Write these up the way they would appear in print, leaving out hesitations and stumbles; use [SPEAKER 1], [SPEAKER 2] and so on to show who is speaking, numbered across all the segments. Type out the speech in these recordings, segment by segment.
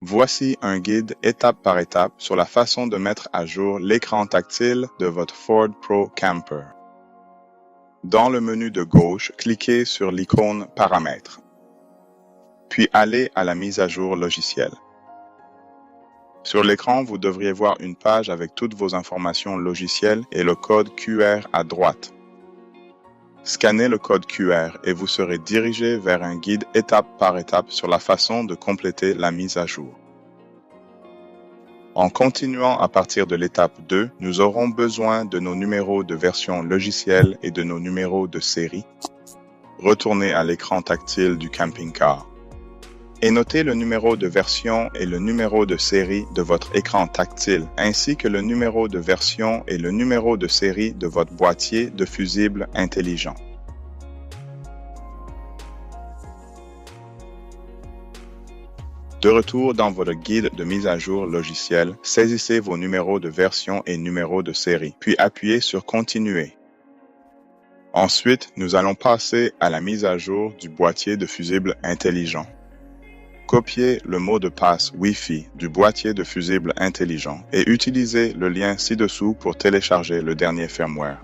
[SPEAKER 1] Voici un guide étape par étape sur la façon de mettre à jour l'écran tactile de votre Ford Pro Camper. Dans le menu de gauche, cliquez sur l'icône Paramètres, puis allez à la mise à jour logicielle. Sur l'écran, vous devriez voir une page avec toutes vos informations logicielles et le code QR à droite. Scannez le code QR et vous serez dirigé vers un guide étape par étape sur la façon de compléter la mise à jour. En continuant à partir de l'étape 2, nous aurons besoin de nos numéros de version logicielle et de nos numéros de série. Retournez à l'écran tactile du camping-car. Et notez le numéro de version et le numéro de série de votre écran tactile, ainsi que le numéro de version et le numéro de série de votre boîtier de fusible intelligent. De retour dans votre guide de mise à jour logiciel, saisissez vos numéros de version et numéros de série, puis appuyez sur Continuer. Ensuite, nous allons passer à la mise à jour du boîtier de fusible intelligent. Copiez le mot de passe Wi-Fi du boîtier de fusible intelligent et utilisez le lien ci-dessous pour télécharger le dernier firmware.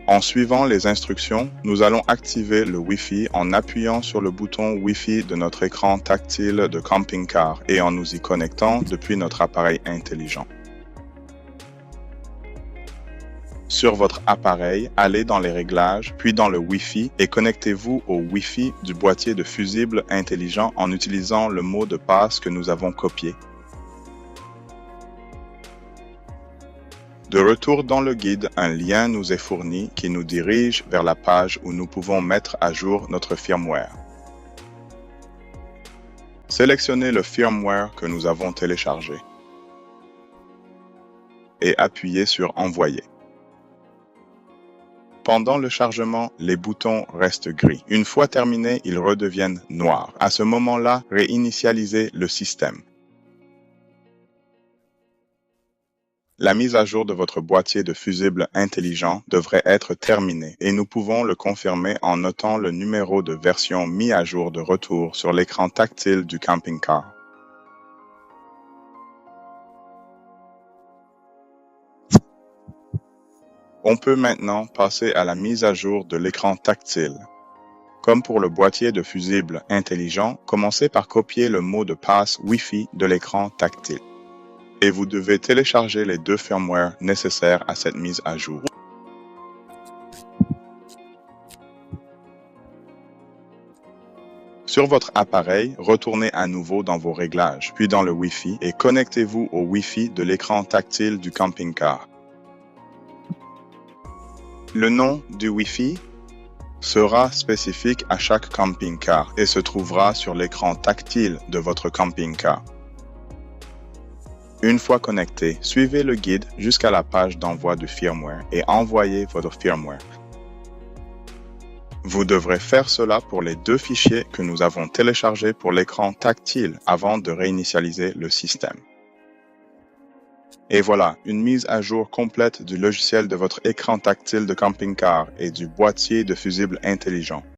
[SPEAKER 1] En suivant les instructions, nous allons activer le Wi-Fi en appuyant sur le bouton Wi-Fi de notre écran tactile de camping-car et en nous y connectant depuis notre appareil intelligent. Sur votre appareil, allez dans les réglages, puis dans le Wi-Fi et connectez-vous au Wi-Fi du boîtier de fusible intelligent en utilisant le mot de passe que nous avons copié. De retour dans le guide, un lien nous est fourni qui nous dirige vers la page où nous pouvons mettre à jour notre firmware. Sélectionnez le firmware que nous avons téléchargé et appuyez sur Envoyer. Pendant le chargement, les boutons restent gris. Une fois terminés, ils redeviennent noirs. À ce moment-là, réinitialisez le système. La mise à jour de votre boîtier de fusible intelligent devrait être terminée et nous pouvons le confirmer en notant le numéro de version mis à jour de retour sur l'écran tactile du camping-car. On peut maintenant passer à la mise à jour de l'écran tactile. Comme pour le boîtier de fusible intelligent, commencez par copier le mot de passe Wi-Fi de l'écran tactile. Et vous devez télécharger les deux firmwares nécessaires à cette mise à jour. Sur votre appareil, retournez à nouveau dans vos réglages, puis dans le Wi-Fi et connectez-vous au Wi-Fi de l'écran tactile du camping-car. Le nom du Wi-Fi sera spécifique à chaque camping-car et se trouvera sur l'écran tactile de votre camping-car. Une fois connecté, suivez le guide jusqu'à la page d'envoi du firmware et envoyez votre firmware. Vous devrez faire cela pour les deux fichiers que nous avons téléchargés pour l'écran tactile avant de réinitialiser le système. Et voilà, une mise à jour complète du logiciel de votre écran tactile de camping-car et du boîtier de fusible intelligent.